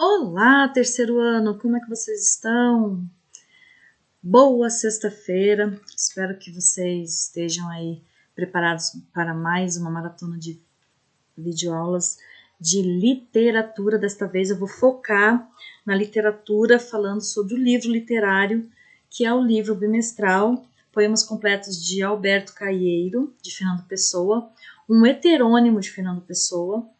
Olá, terceiro ano, como é que vocês estão? Boa sexta-feira, espero que vocês estejam aí preparados para mais uma maratona de videoaulas de literatura. Desta vez eu vou focar na literatura, falando sobre o livro literário, que é o livro bimestral Poemas Completos de Alberto Caeiro, de Fernando Pessoa, um heterônimo de Fernando Pessoa.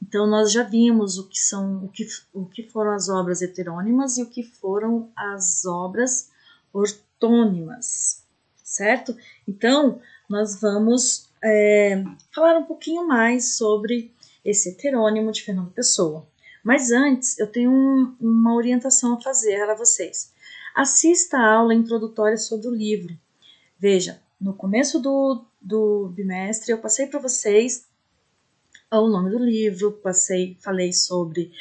Então, nós já vimos o que foram as obras heterônimas e o que foram as obras ortônimas, certo? Então, nós vamos falar um pouquinho mais sobre esse heterônimo de Fernando Pessoa. Mas antes, eu tenho uma orientação a fazer a vocês. Assista a aula introdutória sobre o livro. Veja, no começo do bimestre, eu passei para vocês o nome do livro, falei sobre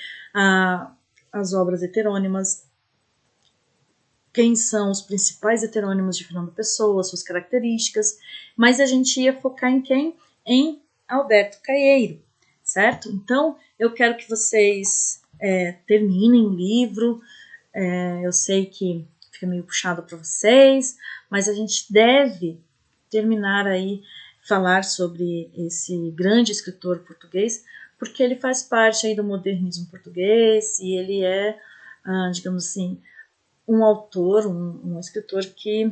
as obras heterônimas, quem são os principais heterônimos de Fernando Pessoa, suas características, mas a gente ia focar em quem? Em Alberto Caeiro, certo? Então, eu quero que vocês terminem o livro, eu sei que fica meio puxado para vocês, mas a gente deve terminar aí falar sobre esse grande escritor português, porque ele faz parte aí do modernismo português e ele é, digamos assim, um autor, um escritor que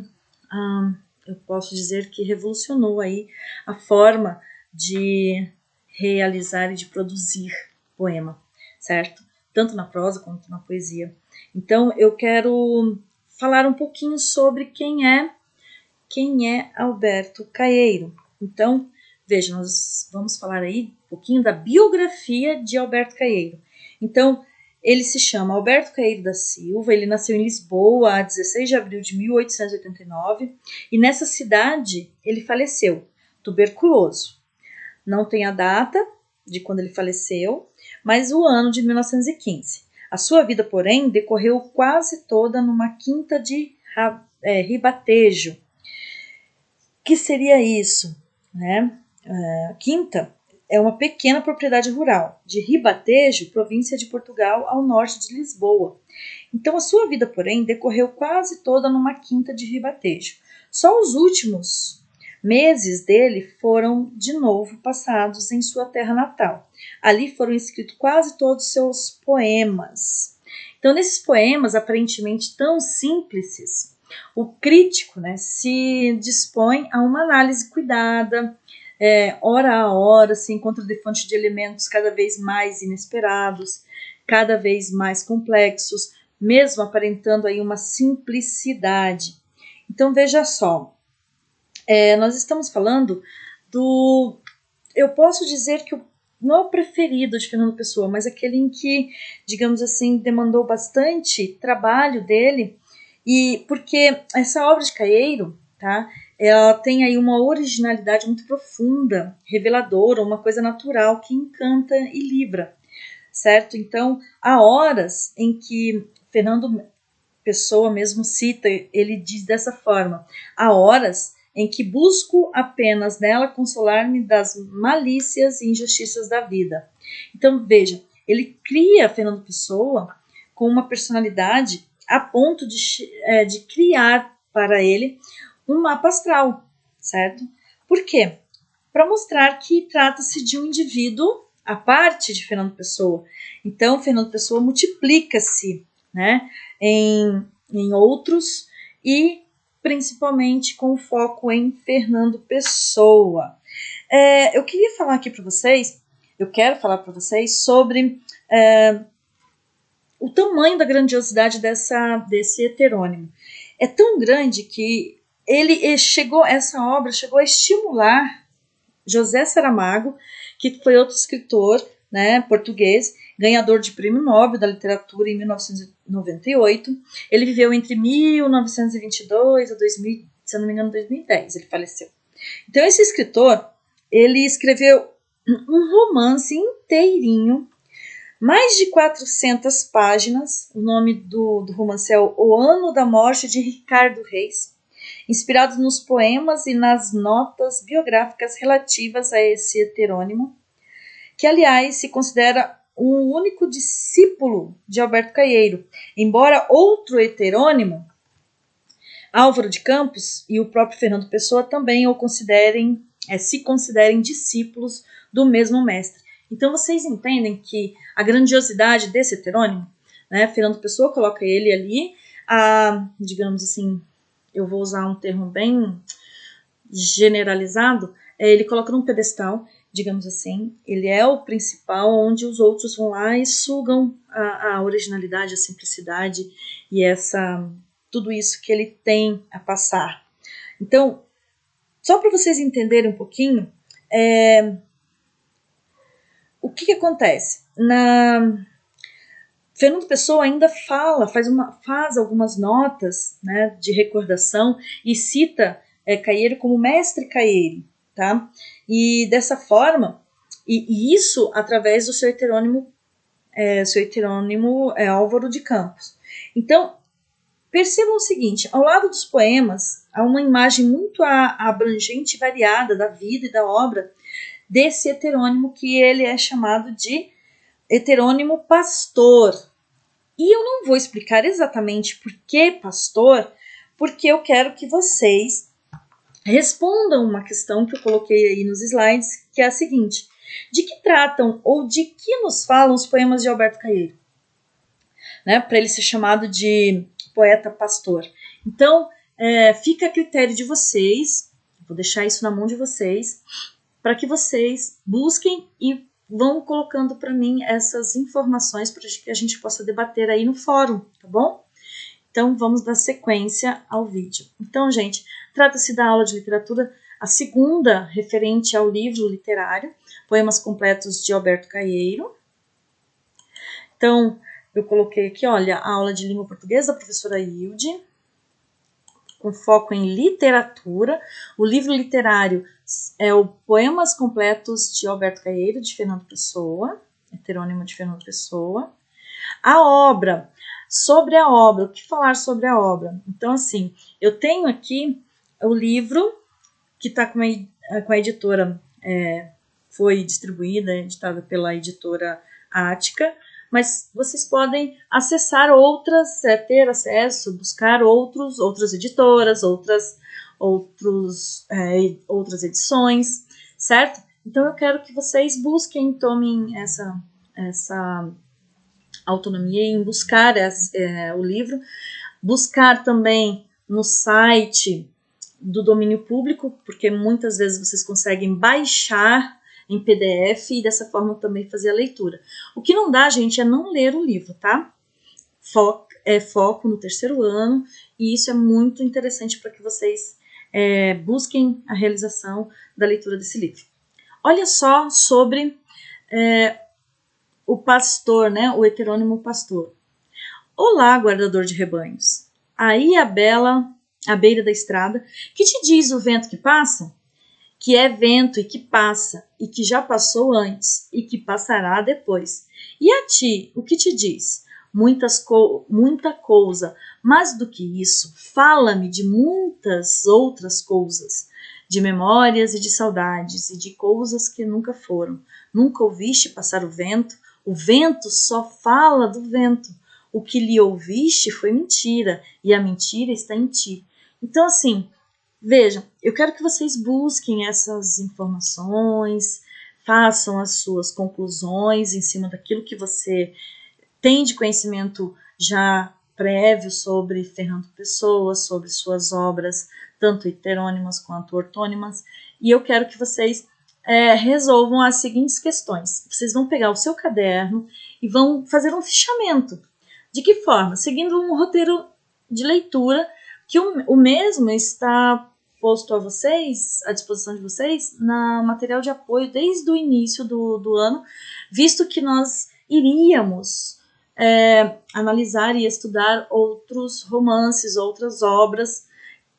eu posso dizer que revolucionou aí a forma de realizar e de produzir poema, certo? Tanto na prosa quanto na poesia. Então, eu quero falar um pouquinho sobre quem é Alberto Caeiro. Então, veja, nós vamos falar aí um pouquinho da biografia de Alberto Caeiro. Então, ele se chama Alberto Caeiro da Silva, ele nasceu em Lisboa a 16 de abril de 1889 e nessa cidade ele faleceu, tuberculoso. Não tem a data de quando ele faleceu, mas o ano de 1915. A sua vida, porém, decorreu quase toda numa quinta de Ribatejo. Que seria isso? Né? A quinta é uma pequena propriedade rural de Ribatejo, província de Portugal, ao norte de Lisboa. Então, a sua vida, porém, decorreu quase toda numa quinta de Ribatejo. Só os últimos meses dele foram, de novo, passados em sua terra natal. Ali foram escritos quase todos os seus poemas. Então, nesses poemas, aparentemente tão simples, o crítico, né, se dispõe a uma análise cuidada, hora a hora se encontra de fonte de elementos cada vez mais inesperados, cada vez mais complexos, mesmo aparentando aí uma simplicidade. Então veja só, nós estamos falando eu posso dizer que não é o preferido de Fernando Pessoa, mas aquele em que, digamos assim, demandou bastante trabalho dele, e porque essa obra de Caeiro, tá, ela tem aí uma originalidade muito profunda, reveladora, uma coisa natural que encanta e livra, certo? Então, há horas em que Fernando Pessoa mesmo cita, ele diz dessa forma: há horas em que busco apenas nela consolar-me das malícias e injustiças da vida. Então, veja, ele cria Fernando Pessoa com uma personalidade a ponto de criar para ele um mapa astral, certo? Por quê? Para mostrar que trata-se de um indivíduo à parte de Fernando Pessoa. Então, Fernando Pessoa multiplica-se, né, em outros e principalmente com foco em Fernando Pessoa. Eu queria falar aqui para vocês, eu quero falar para vocês sobre o tamanho da grandiosidade desse heterônimo. É tão grande que essa obra chegou a estimular José Saramago, que foi outro escritor, né, português, ganhador de Prêmio Nobel da Literatura em 1998. Ele viveu entre 1922 a 2000, se eu não me engano, 2010, ele faleceu. Então, esse escritor, ele escreveu um romance inteirinho, mais de 400 páginas. O nome do romance é O Ano da Morte de Ricardo Reis, inspirado nos poemas e nas notas biográficas relativas a esse heterônimo, que, aliás, se considera o único discípulo de Alberto Caeiro, embora outro heterônimo, Álvaro de Campos e o próprio Fernando Pessoa também se considerem discípulos do mesmo mestre. Então vocês entendem que a grandiosidade desse heterônimo, né, Fernando Pessoa coloca ele ali, digamos assim, eu vou usar um termo bem generalizado, ele coloca num pedestal, digamos assim, ele é o principal, onde os outros vão lá e sugam a originalidade, a simplicidade e tudo isso que ele tem a passar. Então, só para vocês entenderem um pouquinho, o que acontece? Fernando Pessoa ainda faz algumas notas, né, de recordação e cita Caeiro como mestre Caeiro, tá? E dessa forma, e isso através do seu heterônimo Álvaro de Campos. Então, percebam o seguinte, ao lado dos poemas, há uma imagem muito abrangente e variada da vida e da obra desse heterônimo, que ele é chamado de heterônimo pastor. E eu não vou explicar exatamente por que pastor, porque eu quero que vocês respondam uma questão que eu coloquei aí nos slides, que é a seguinte: de que tratam ou de que nos falam os poemas de Alberto Caeiro? Né, para ele ser chamado de poeta pastor. Então, fica a critério de vocês, vou deixar isso na mão de vocês, para que vocês busquem e vão colocando para mim essas informações para que a gente possa debater aí no fórum, tá bom? Então, vamos dar sequência ao vídeo. Então, gente, trata-se da aula de literatura, a segunda referente ao livro literário, Poemas Completos de Alberto Caeiro. Então, eu coloquei aqui, olha, a aula de língua portuguesa da professora Hilde, com foco em literatura. O livro literário é o Poemas Completos de Alberto Caeiro, de Fernando Pessoa, heterônimo de Fernando Pessoa. A obra, sobre a obra, o que falar sobre a obra? Então, assim, eu tenho aqui o livro que está com a editora, foi distribuída, editada pela editora Ática, mas vocês podem acessar outras, ter acesso, buscar outras editoras, outras edições, certo? Então eu quero que vocês busquem, tomem essa autonomia em buscar o livro, buscar também no site do domínio público, porque muitas vezes vocês conseguem baixar em PDF e dessa forma também fazer a leitura. O que não dá, gente, é não ler o livro, tá? Foco no terceiro ano, e isso é muito interessante para que vocês busquem a realização da leitura desse livro. Olha só sobre o pastor, né? O heterônimo pastor. Olá, guardador de rebanhos. Aí a bela, à beira da estrada, que te diz o vento que passa? Que é vento e que passa, e que já passou antes, e que passará depois. E a ti, o que te diz? Muita coisa, mas do que isso, fala-me de muitas outras coisas, de memórias e de saudades, e de coisas que nunca foram. Nunca ouviste passar o vento só fala do vento. O que lhe ouviste foi mentira, e a mentira está em ti. Então, assim, vejam, eu quero que vocês busquem essas informações, façam as suas conclusões em cima daquilo que você tem de conhecimento já prévio sobre Fernando Pessoa, sobre suas obras, tanto heterônimas quanto ortônimas, e eu quero que vocês resolvam as seguintes questões. Vocês vão pegar o seu caderno e vão fazer um fichamento. De que forma? Seguindo um roteiro de leitura, que o mesmo está posto a vocês, à disposição de vocês, na material de apoio desde o início do ano, visto que nós iríamos analisar e estudar outros romances, outras obras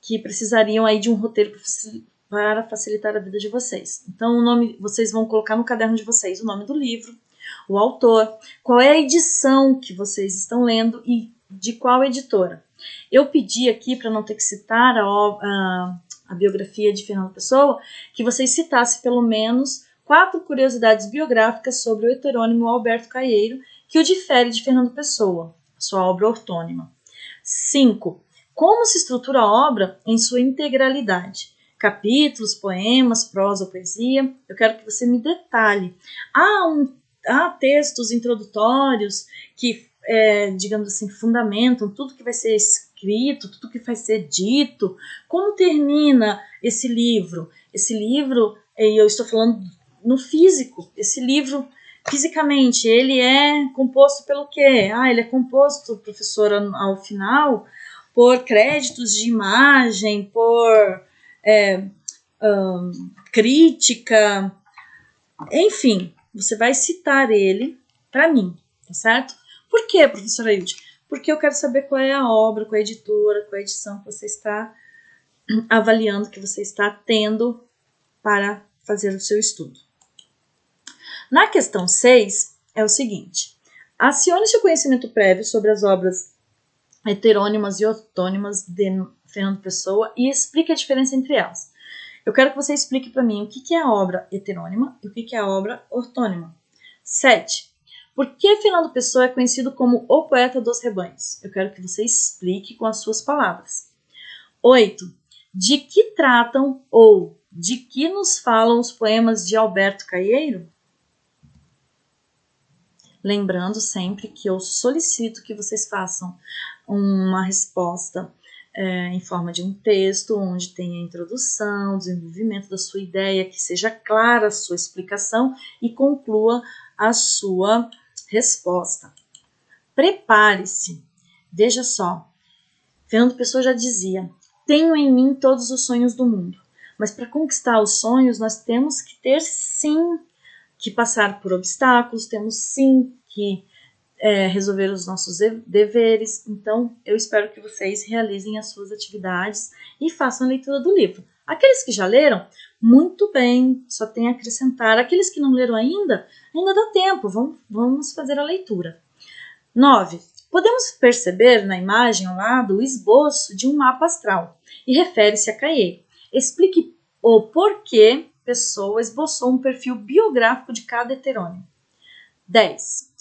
que precisariam aí de um roteiro para facilitar a vida de vocês. Então, vocês vão colocar no caderno de vocês o nome do livro, o autor, qual é a edição que vocês estão lendo e de qual editora. Eu pedi aqui, para não ter que citar a biografia de Fernando Pessoa, que vocês citassem pelo menos 4 curiosidades biográficas sobre o heterônimo Alberto Caeiro, que o difere de Fernando Pessoa, sua obra ortônima. 5. Como se estrutura a obra em sua integralidade? Capítulos, poemas, prosa ou poesia? Eu quero que você me detalhe. Há textos introdutórios que, digamos assim, fundamentam tudo que vai ser escrito, tudo que vai ser dito. Como termina esse livro? Esse livro, eu estou falando no físico, esse livro, fisicamente, ele é composto pelo quê? Ele é composto, professora, ao final, por créditos de imagem, por crítica, enfim, você vai citar ele para mim, tá certo? Por quê, professora Hilde? Porque eu quero saber qual é a obra, qual é a editora, qual é a edição que você está avaliando, que você está tendo para fazer o seu estudo. Na questão 6, é o seguinte: acione seu conhecimento prévio sobre as obras heterônimas e ortônimas de Fernando Pessoa e explique a diferença entre elas. Eu quero que você explique para mim o que é a obra heterônima e o que é a obra ortônima. 7. Por que Fernando Pessoa é conhecido como o poeta dos rebanhos? Eu quero que você explique com as suas palavras. 8. De que tratam ou de que nos falam os poemas de Alberto Caeiro? Lembrando sempre que eu solicito que vocês façam uma resposta em forma de um texto, onde tenha a introdução, desenvolvimento da sua ideia, que seja clara a sua explicação e conclua a sua resposta. Prepare-se. Veja só, Fernando Pessoa já dizia: tenho em mim todos os sonhos do mundo, mas para conquistar os sonhos nós temos que ter sim que passar por obstáculos, temos sim que resolver os nossos deveres. Então, eu espero que vocês realizem as suas atividades e façam a leitura do livro. Aqueles que já leram, muito bem, só tem a acrescentar. Aqueles que não leram ainda dá tempo, vamos fazer a leitura. 9. Podemos perceber na imagem ao lado o esboço de um mapa astral e refere-se a Caeiro. Explique o porquê Pessoa esboçou um perfil biográfico de cada heterônimo. 10.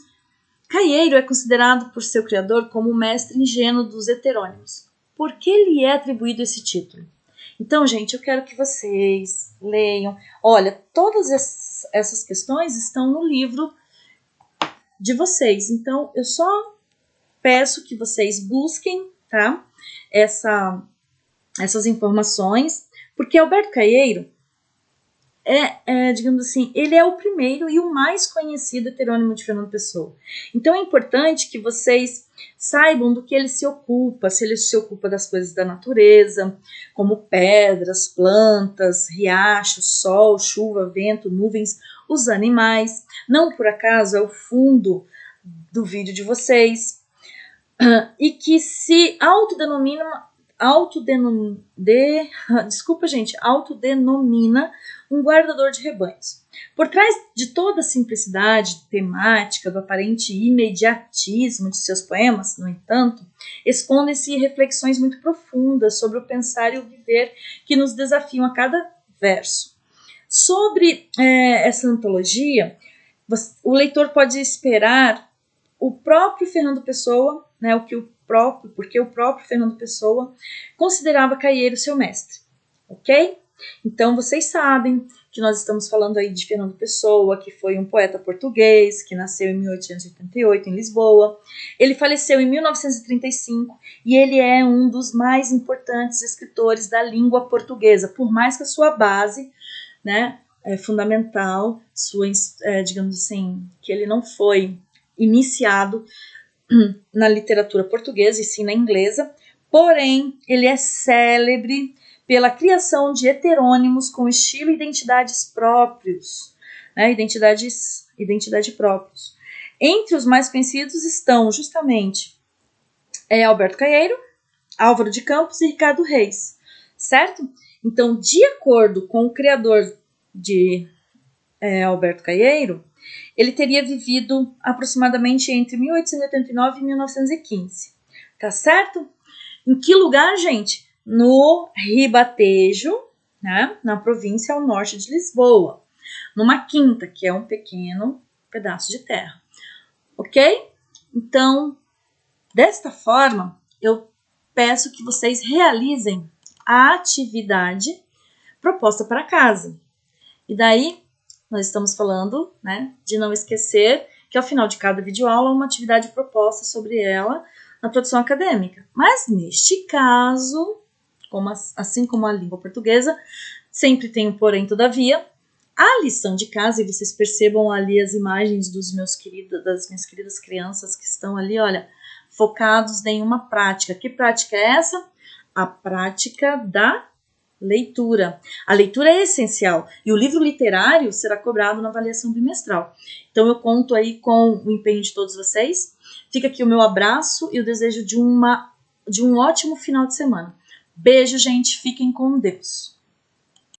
Caeiro é considerado por seu criador como o mestre ingênuo dos heterônimos. Por que lhe é atribuído esse título? Então, gente, eu quero que vocês leiam. Olha, todas essas questões estão no livro de vocês. Então, eu só peço que vocês busquem, tá? Essas informações, porque Alberto Caeiro digamos assim, ele é o primeiro e o mais conhecido heterônimo de Fernando Pessoa. Então é importante que vocês saibam do que ele se ocupa, se ele se ocupa das coisas da natureza, como pedras, plantas, riachos, sol, chuva, vento, nuvens, os animais. Não por acaso é o fundo do vídeo de vocês. E que se autodenomina um guardador de rebanhos. Por trás de toda a simplicidade temática, do aparente imediatismo de seus poemas, no entanto, escondem-se reflexões muito profundas sobre o pensar e o viver que nos desafiam a cada verso. Sobre essa antologia, o leitor pode esperar o próprio Fernando Pessoa, né, porque o próprio Fernando Pessoa considerava Caeiro seu mestre, ok? Então, vocês sabem que nós estamos falando aí de Fernando Pessoa, que foi um poeta português, que nasceu em 1888 em Lisboa. Ele faleceu em 1935 e ele é um dos mais importantes escritores da língua portuguesa, por mais que a sua base, né, é fundamental, digamos assim, que ele não foi iniciado na literatura portuguesa e sim na inglesa, porém ele é célebre pela criação de heterônimos com estilo e identidades próprios, né? Identidade próprios. Entre os mais conhecidos estão justamente Alberto Caeiro, Álvaro de Campos e Ricardo Reis, certo? Então, de acordo com o criador de Alberto Caeiro, ele teria vivido aproximadamente entre 1889 e 1915, tá certo? Em que lugar, gente? No Ribatejo, né? Na província ao norte de Lisboa. numa quinta, que é um pequeno pedaço de terra. Ok? Então, desta forma, eu peço que vocês realizem a atividade proposta para casa. E daí, nós estamos falando, né, de não esquecer que ao final de cada videoaula, uma atividade proposta sobre ela na produção acadêmica. Mas neste caso, assim como a língua portuguesa, sempre tem um porém, todavia, a lição de casa, e vocês percebam ali as imagens das minhas queridas crianças que estão ali, olha, focados em uma prática. Que prática é essa? A prática da leitura. A leitura é essencial e o livro literário será cobrado na avaliação bimestral. Então eu conto aí com o empenho de todos vocês. Fica aqui o meu abraço e o desejo de um ótimo final de semana. Beijo, gente. Fiquem com Deus.